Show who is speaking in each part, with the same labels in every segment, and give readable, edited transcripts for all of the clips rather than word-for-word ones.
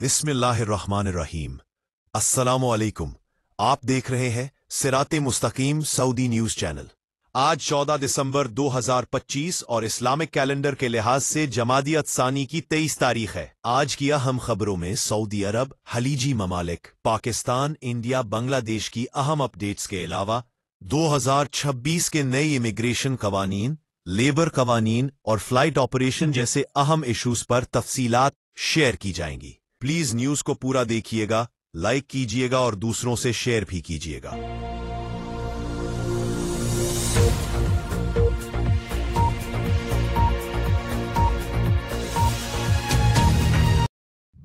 Speaker 1: बिस्मिल्लाहिर्रहमानिर्रहीम। अस्सलामु अलैकुम। आप देख रहे हैं सिराते मुस्तकीम सऊदी न्यूज चैनल। आज 14 दिसंबर 2025 और इस्लामिक कैलेंडर के लिहाज से जमादियत सानी की 23 तारीख है। आज की अहम खबरों में सऊदी अरब, खलीजी ममालिक, पाकिस्तान, इंडिया, बांग्लादेश की अहम अपडेट्स के अलावा 2026 के नए इमिग्रेशन कवानीन, लेबर कवानीन और फ्लाइट ऑपरेशन जैसे अहम इशूज पर तफसीलात शेयर की जाएंगी। प्लीज न्यूज को पूरा देखिएगा, लाइक कीजिएगा और दूसरों से शेयर भी कीजिएगा।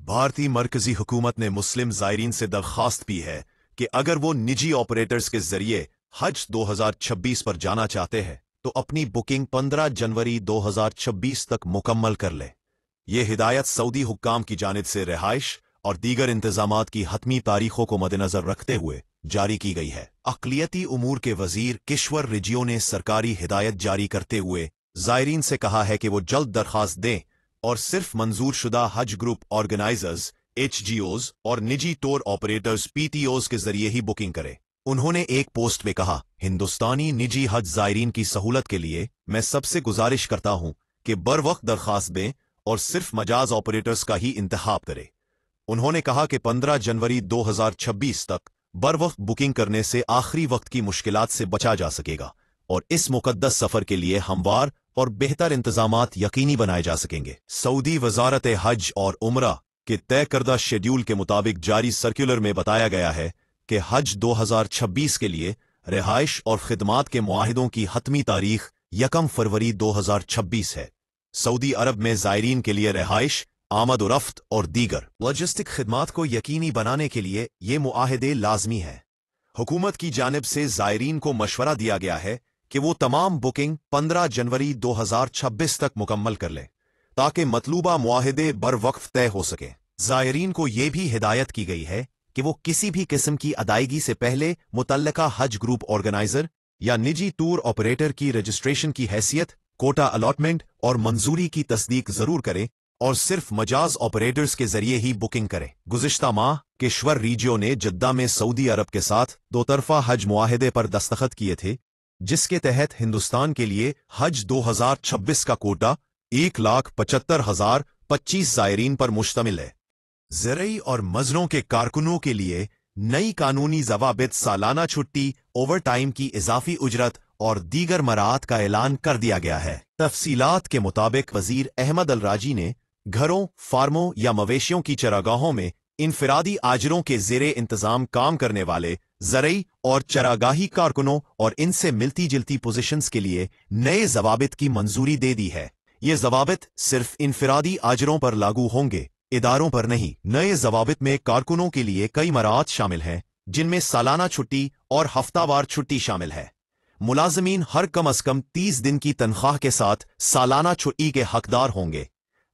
Speaker 1: भारतीय मरकजी हुकूमत ने मुस्लिम ज़ायरीन से दरख्वास्त की है कि अगर वो निजी ऑपरेटर्स के जरिए हज 2026 पर जाना चाहते हैं तो अपनी बुकिंग 15 जनवरी 2026 तक मुकम्मल कर ले। ये हिदायत सऊदी हुक्काम की जानिब से रिहाइश और दीगर इंतजामात की हतमी तारीखों को मद्देनजर रखते हुए जारी की गई है। अक़लियती उमूर के वजीर किश्वर रिजियो ने सरकारी हिदायत जारी करते हुए ज़ायरीन से कहा है कि वो जल्द दरख्वास्त दें और सिर्फ मंजूर शुदा हज ग्रुप ऑर्गेनाइजर्स HGOs और निजी टूर ऑपरेटर्स PTOs के जरिए ही बुकिंग करें। उन्होंने एक पोस्ट में कहा, हिंदुस्तानी निजी हज ज़ायरीन की सहूलत के लिए मैं सबसे गुजारिश करता हूं कि बर वक्त दरख्वास्त दें और सिर्फ मजाज ऑपरेटर्स का ही इंतखाब करें। उन्होंने कहा कि 15 जनवरी 2026 तक बर वक्त बुकिंग करने से आखिरी वक्त की मुश्किलात से बचा जा सकेगा और इस मुकद्दस सफर के लिए हमवार और बेहतर इंतजामात यकीनी बनाए जा सकेंगे। सऊदी वजारत हज और उमरा के तय करदा शेड्यूल के मुताबिक जारी सर्कुलर में बताया गया है कि हज 2026 के लिए रिहाइश और खिदमात के मुआहिदों की हतमी तारीख 1 फरवरी 2026 है। सऊदी अरब में ज़ायरीन के लिए रिहाइश, आमद और रफ्त और दीगर लॉजिस्टिक खिदमात को यकीनी बनाने के लिए ये मुआहिदे लाजमी हैं। हुकूमत की जानिब से ज़ायरीन को मशवरा दिया गया है कि वो तमाम बुकिंग 15 जनवरी 2026 तक मुकम्मल कर लें ताकि मतलूबा मुआहिदे बर वक्त तय हो सके। ज़ायरीन को यह भी हिदायत की गई है कि वो किसी भी किस्म की अदायगी से पहले मुतल्लका हज ग्रुप ऑर्गेनाइजर या निजी टूर ऑपरेटर की रजिस्ट्रेशन की हैसियत, कोटा अलॉटमेंट और मंजूरी की तस्दीक जरूर करें और सिर्फ मजाज ऑपरेटर्स के जरिए ही बुकिंग करें। गुज़िश्ता माह किश्वर रिजियो ने जद्दा में सऊदी अरब के साथ दो तरफा हज मुआहिदे पर दस्तखत किए थे, जिसके तहत हिंदुस्तान के लिए हज 2026 का कोटा 1,75,025 ज़ायरीन पर मुश्तमिल है। ज़रई और मजरों के कारकुनों के लिए नई कानूनी ज़वाबित, सालाना छुट्टी, ओवर टाइम की इजाफी उजरत और दीगर मराहत का ऐलान कर दिया गया है। तफसीलात के मुताबिक वजीर अहमद अल राजी ने घरों, फार्मों या मवेशियों की चरागाहों में इनफरादी आजरों के ज़ेरे इंतजाम काम करने वाले ज़रई और चरागाही कारकुनों और इनसे मिलती जुलती पोजीशंस के लिए नए ज़वाबित की मंजूरी दे दी है। ये ज़वाबित सिर्फ इनफरादी आजरों पर लागू होंगे, इदारों पर नहीं। नए ज़वाबित में कारकुनों के लिए कई मराहत शामिल हैं, जिनमें सालाना छुट्टी और हफ्तावार छुट्टी शामिल है। मुलाजमीन हर कम अज कम 30 दिन की तनख्वाह के साथ सालाना छुट्टी के हकदार होंगे।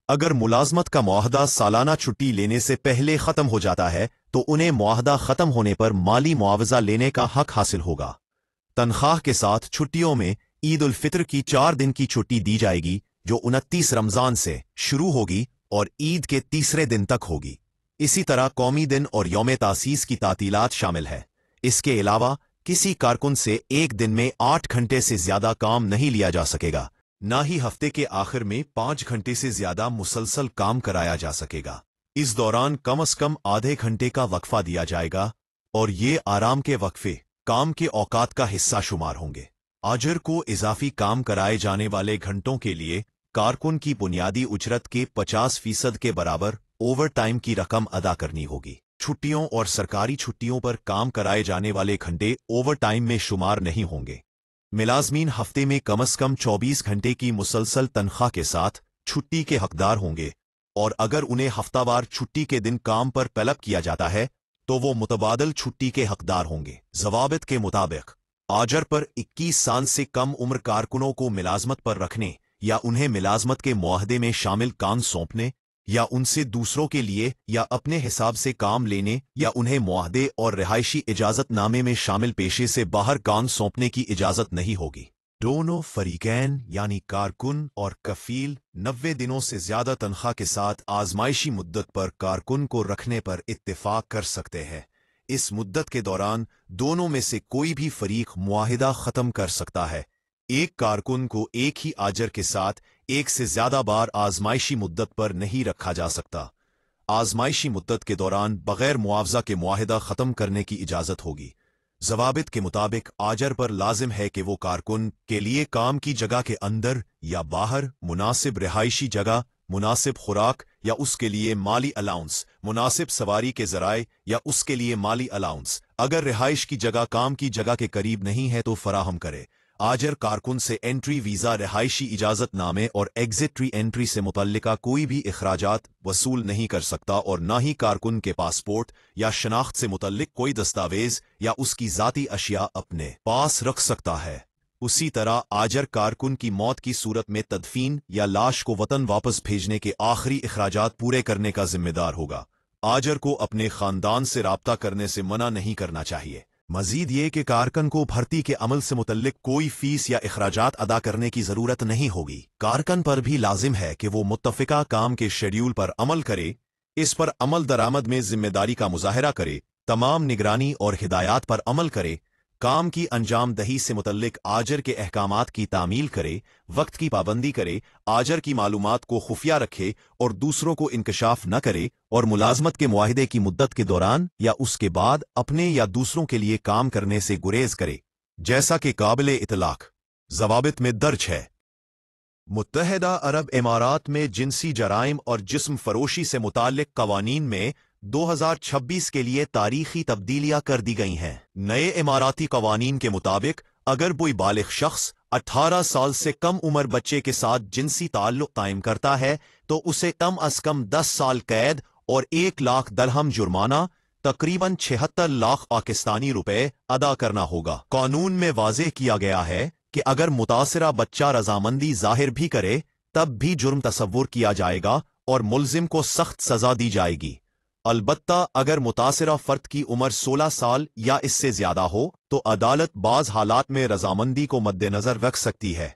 Speaker 1: अगर मुलाजमत का मुआहदा सालाना छुट्टी लेने से पहले खत्म हो जाता है तो उन्हें मुआहदा खत्म होने पर माली मुआवजा लेने का हक हासिल होगा। तनख्वाह के साथ छुट्टियों में ईद उल फितर की 4 दिन की छुट्टी दी जाएगी, जो 29 रमजान से शुरू होगी और ईद के तीसरे दिन तक होगी। इसी तरह कौमी दिन और यौम तासीस की तातीलात शामिल है। इसके अलावा किसी कारकुन से एक दिन में 8 घंटे से ज्यादा काम नहीं लिया जा सकेगा, न ही हफ्ते के आखिर में 5 घंटे से ज्यादा मुसलसल काम कराया जा सकेगा। इस दौरान कम से कम आधे घंटे का वक्फा दिया जाएगा और ये आराम के वक्फे काम के औकात का हिस्सा शुमार होंगे। आजर को इजाफी काम कराए जाने वाले घंटों के लिए कारकुन की बुनियादी उजरत के 50% के बराबर ओवर टाइम की रकम अदा करनी होगी। छुट्टियों और सरकारी छुट्टियों पर काम कराए जाने वाले घंटे ओवर टाइम में शुमार नहीं होंगे। मुलाजमीन हफ्ते में कम से कम 24 घंटे की मुसलसल तनख्वाह के साथ छुट्टी के हकदार होंगे और अगर उन्हें हफ्तावार छुट्टी के दिन काम पर तलब किया जाता है तो वो मुतबादल छुट्टी के हकदार होंगे। ज़वाबित के मुताबिक आजर पर 21 साल से कम उम्र कारकुनों को मुलाजमत पर रखने या उन्हें मुलाजमत के मुआहदे में शामिल काम सौंपने या उनसे दूसरों के लिए या अपने हिसाब से काम लेने या उन्हें मुआहदे और रिहायशी इजाजत नामे में शामिल पेशे से बाहर काम सौंपने की इजाजत नहीं होगी। दोनों फरीकैन यानी कारकुन और कफील 90 दिनों से ज्यादा तनख्वाह के साथ आजमाइशी मुद्दत पर कारकुन को रखने पर इत्तेफाक कर सकते हैं। इस मुद्दत के दौरान दोनों में से कोई भी फरीक मुआहिदा खत्म कर सकता है। एक कारकुन को एक ही आजर के साथ एक से ज्यादा बार आजमाइशी मुद्दत पर नहीं रखा जा सकता। आजमाइशी मुद्दत के दौरान बगैर मुआवजा के मुआहिदा खत्म करने की इजाजत होगी। जवाबित के मुताबिक आजर पर लाजिम है कि वो कारकुन के लिए काम की जगह के अंदर या बाहर मुनासिब रिहायशी जगह, मुनासिब खुराक या उसके लिए माली अलाउंस, मुनासिब सवारी के जराए या उसके लिए माली अलाउंस अगर रिहाइश की जगह काम की जगह के करीब नहीं है तो फराहम करे। आजर कारकुन से एंट्री वीजा, रिहायशी इजाजत नामे और एग्जिट री एंट्री से मुतल्लिका कोई भी इखराजात वसूल नहीं कर सकता और न ही कारकुन के पासपोर्ट या शनाख्त से मुतल्लिक कोई दस्तावेज या उसकी जाती अशिया अपने पास रख सकता है। उसी तरह आजर कारकुन की मौत की सूरत में तदफीन या लाश को वतन वापस भेजने के आखिरी इखराजात पूरे करने का जिम्मेदार होगा। आजर को अपने खानदान से राब्ता करने से मना नहीं करना चाहिए। मजीद ये कि कारकन को भर्ती के अमल से मुतल्लिक कोई फीस या इखराजात अदा करने की जरूरत नहीं होगी। कारकन पर भी लाजिम है कि वो मुत्तफिका काम के शेड्यूल पर अमल करे, इस पर अमल दरामद में जिम्मेदारी का मुजाहरा करे, तमाम निगरानी और हिदायत पर अमल करे, काम की अंजाम दही से मुतल्लिक आजर के अहकामात की तामील करे, वक्त की पाबंदी करे, आजर की मालूमात को खुफिया रखे और दूसरों को इंकशाफ न करे और मुलाजमत के मुआहिदे की मुद्दत के दौरान या उसके बाद अपने या दूसरों के लिए काम करने से गुरेज करे, जैसा कि काबिले इतलाक जवाबित में दर्ज है। मुत्तहदा अरब इमारात में जिनसी जराइम और जिस्म फरोशी से मुताल्लिक कवानीन में 2026 के लिए तारीखी तब्दीलियां कर दी गई हैं। नए इमाराती कवानीन के मुताबिक अगर कोई बालिग शख्स 18 साल से कम उम्र बच्चे के साथ जिनसी ताल्लुक कायम करता है तो उसे कम अज कम 10 साल कैद और 1 लाख दरहम जुर्माना, तकरीबन 76 लाख पाकिस्तानी रुपए अदा करना होगा। कानून में वाज़ेह किया गया है कि अगर मुतासिरा बच्चा रजामंदी जाहिर भी करे तब भी जुर्म तसव्वुर किया जाएगा और मुल्जिम को सख्त सजा दी जाएगी। अलबत्ता अगर मुतासिरा फर्द की उम्र 16 साल या इससे ज्यादा हो तो अदालत बाज हालात में रजामंदी को मद्देनजर रख सकती है।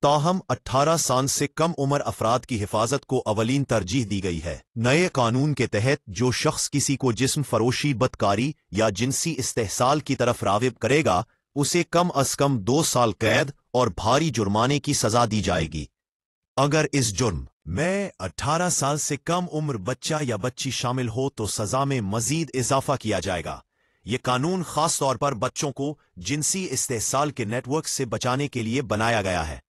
Speaker 1: ताहम 18 साल से कम उम्र अफराद की हिफाजत को अवलीन तरजीह दी गई है। नए कानून के तहत जो शख्स किसी को जिस्म फरोशी, बदकारी या जिनसी इस्तेहसाल की तरफ राग़िब करेगा उसे कम अज कम 2 साल कैद और भारी जुर्माने की सजा दी जाएगी। अगर इस जुर्म में 18 साल से कम उम्र बच्चा या बच्ची शामिल हो तो सजा में मजीद इजाफा किया जाएगा। ये कानून खास तौर पर बच्चों को जिनसी इस्तेहसाल के नेटवर्क से बचाने के लिए बनाया गया है।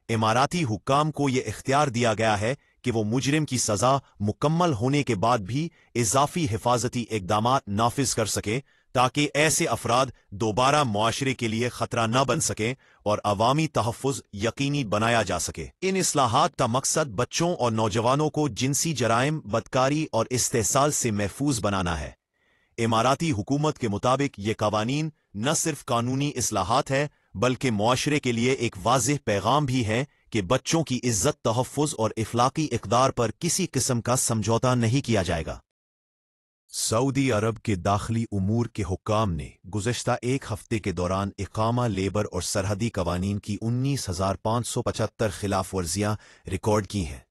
Speaker 1: इमाराती हुक्काम को यह इख्तियार दिया गया है कि वो मुजरिम की सजा मुकम्मल होने के बाद भी इजाफी हिफाजती इकदामात नाफिज कर सके ताकि ऐसे अफराद दोबारा मुआशरे के लिए खतरा न बन सके और अवामी तहफ़्फ़ुज़ यकीनी बनाया जा सके। इन इस्लाहात का मकसद बच्चों और नौजवानों को जिनसी जराइम, बदकारी और इस्तेहसाल से महफूज बनाना है। इमाराती हुकूमत के मुताबिक ये कवानीन न सिर्फ कानूनी इस्लाहात है बल्कि मुआशरे के लिए एक वाज़ेह पैगाम भी है कि बच्चों की इज्जत, तहफ़्फ़ुज़ और इखलाकी इक़दार पर किसी किस्म का समझौता नहीं किया जाएगा। सऊदी अरब के दाखिली उमूर के हुक्काम ने गुज़श्ता एक हफ्ते के दौरान इकामा, लेबर और सरहदी कवानीन की 19,575 खिलाफ वर्जियाँ रिकॉर्ड की हैं,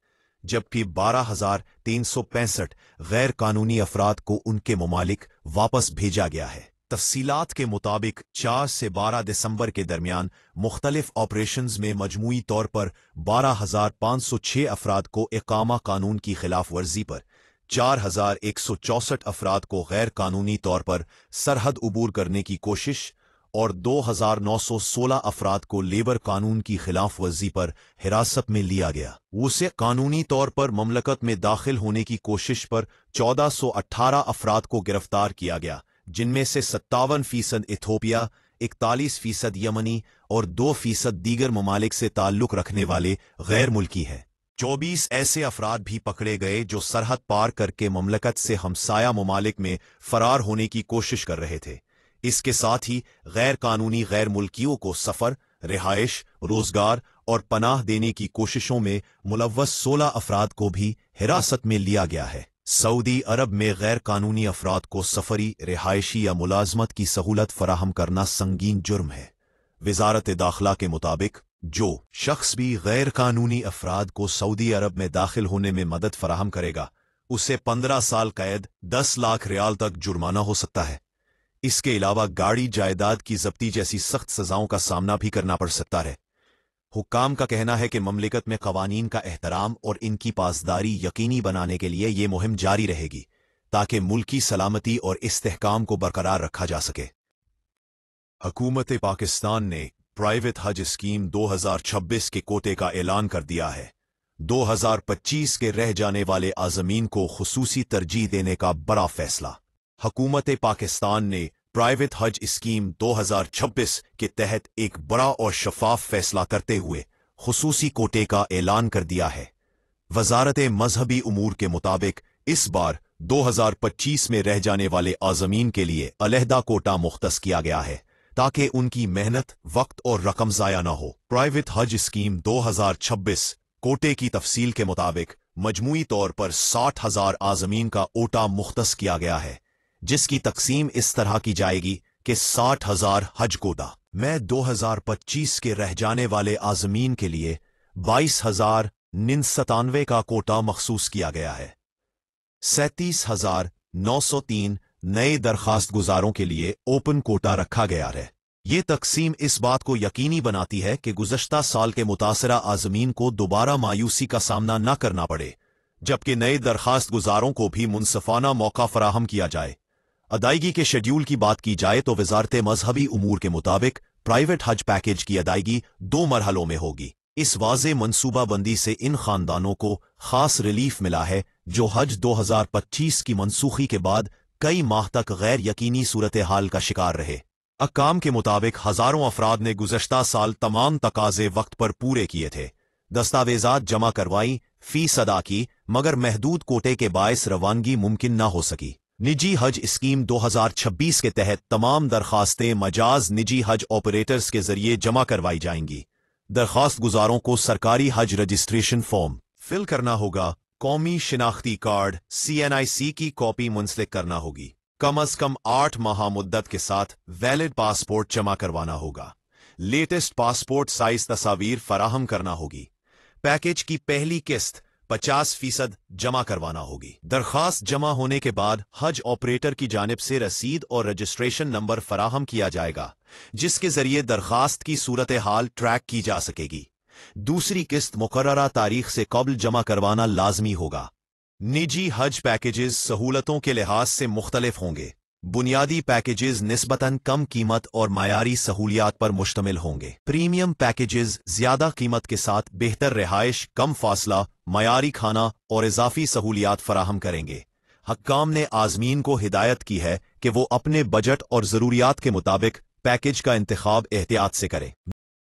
Speaker 1: जबकि 12,365 गैर कानूनी अफराद को उनके ममालिक वापस भेजा गया है। तफसीलात के मुताबिक 4 से 12 दिसंबर के दरमियान मुख्तलिफ ऑपरेशंस में मजमूई तौर पर 12,506 अफराद को इकामा कानून की खिलाफ वर्जी पर, 4,164 अफराद को गैर कानूनी तौर पर सरहद उबूर करने की कोशिश और 2,916 अफराद को लेबर कानून की खिलाफ वर्जी पर हिरासत में लिया गया। उसे कानूनी तौर पर ममलकत में दाखिल होने की कोशिश पर 1,418 अफराद को गिरफ्तार किया गया, जिनमें से 57% इथोपिया, 41% यमनी और 2% दीगर ममालिक से ताल्लुक रखने वाले गैर मुल्की हैं। 24 ऐसे अफराद भी पकड़े गए जो सरहद पार करके ममलकत से हमसाया ममालिक में फरार होने की कोशिश कर रहे थे। इसके साथ ही गैर कानूनी गैर मुल्कियों को सफर, रिहाइश, रोजगार और पनाह देने की कोशिशों में मुलव्वस 16 अफराद को भी हिरासत में लिया गया है। सऊदी अरब में गैर कानूनी अफराद को सफरी, रिहायशी या मुलाजमत की सहूलत फराहम करना संगीन जुर्म है। वजारत दाखिला के मुताबिक जो शख्स भी गैर कानूनी अफराद को सऊदी अरब में दाखिल होने में मदद फराहम करेगा उसे 15 साल कैद 10 लाख रियाल तक जुर्माना हो सकता है। इसके अलावा गाड़ी जायदाद की जब्ती जैसी सख्त सजाओं का सामना भी करना पड़ सकता है। हुक्काम का कहना है कि ममलिकत में कवानीन का एहतराम और इनकी पासदारी यकीनी बनाने के लिए ये मुहिम जारी रहेगी ताकि मुल्की सलामती और इस्तेहकाम को बरकरार रखा जा सके। हुकूमत पाकिस्तान ने प्राइवेट हज स्कीम 2026 के कोटे का ऐलान कर दिया है। 2025 के रह जाने वाले आज़मीन को खुसूसी तरजीह देने का बड़ा फैसला। हुकूमत पाकिस्तान ने प्राइवेट हज स्कीम 2026 के तहत एक बड़ा और शफाफ फैसला करते हुए खुसूसी कोटे का ऐलान कर दिया है। वजारत मजहबी उमूर के मुताबिक इस बार 2025 में रह जाने वाले आज़मीन के लिए अलहदा कोटा मुख्तस किया गया है ताकि उनकी मेहनत, वक्त और रकम ज़ाया न हो। प्राइवेट हज स्कीम 2026 कोटे की तफसील के मुताबिक मजमूई तौर पर 60,000 आज़मीन का ओटा मुख्तस किया गया है, जिसकी तकसीम इस तरह की जाएगी कि 60,000 हज कोटा में 2025 के रह जाने वाले आज़मीन के लिए 22,097 का कोटा मखसूस किया गया है। 37,903 नए दरखास्त गुजारों के लिए ओपन कोटा रखा गया है। ये तकसीम इस बात को यकीनी बनाती है कि गुज़श्ता साल के मुतासरा आज़मीन को दोबारा मायूसी का सामना न करना पड़े, जबकि नए दरखास्त गुजारों को भी मुनसफाना मौका फराहम किया जाए। अदायगी के शेड्यूल की बात की जाए तो वजारत मजहबी उमूर के मुताबिक प्राइवेट हज पैकेज की अदायगी 2 मरहलों में होगी। इस वाज़े मनसूबाबंदी से इन खानदानों को खास रिलीफ मिला है जो हज 2025 की मनसूखी के बाद कई माह तक गैर यकीनी सूरत हाल का शिकार रहे। अकाम के मुताबिक हजारों अफराद ने गुज़श्ता साल तमाम तकाजे वक्त पर पूरे किए थे, दस्तावेजात जमा करवाई, फीस अदा की, मगर महदूद कोटे के बायस रवानगी मुमकिन न हो सकी। निजी हज स्कीम 2026 के तहत तमाम दरखास्तें मजाज निजी हज ऑपरेटर्स के जरिए जमा करवाई जाएंगी। दरखास्त गुजारों को सरकारी हज रजिस्ट्रेशन फॉर्म फिल करना होगा, कौमी शिनाख्ती कार्ड CNIC की कॉपी मुंसलिक करना होगी, कम अज कम 8 माह मुद्दत के साथ वैलिड पासपोर्ट जमा करवाना होगा, लेटेस्ट पासपोर्ट साइज तस्वीर फराहम करना होगी, पैकेज की पहली किस्त 50% जमा करवाना होगी। दरखास्त जमा होने के बाद हज ऑपरेटर की जानिब से रसीद और रजिस्ट्रेशन नंबर फराहम किया जाएगा, जिसके जरिए दरखास्त की सूरत हाल ट्रैक की जा सकेगी। दूसरी किस्त मुकर्ररा तारीख से कबल जमा करवाना लाजमी होगा। निजी हज पैकेजेस सहूलतों के लिहाज से मुख्तलिफ होंगे। बुनियादी पैकेजेस निस्बतन कम कीमत और मायारी सहूलियात पर मुश्तमिल होंगे। प्रीमियम पैकेजेस ज्यादा कीमत के साथ बेहतर रिहाइश, कम फासला, मायारी खाना और इजाफी सहूलियात फराहम करेंगे। हक्काम ने आज़मीन को हिदायत की है कि वो अपने बजट और ज़रूरियात के मुताबिक पैकेज का इंतखाब एहतियात से करें।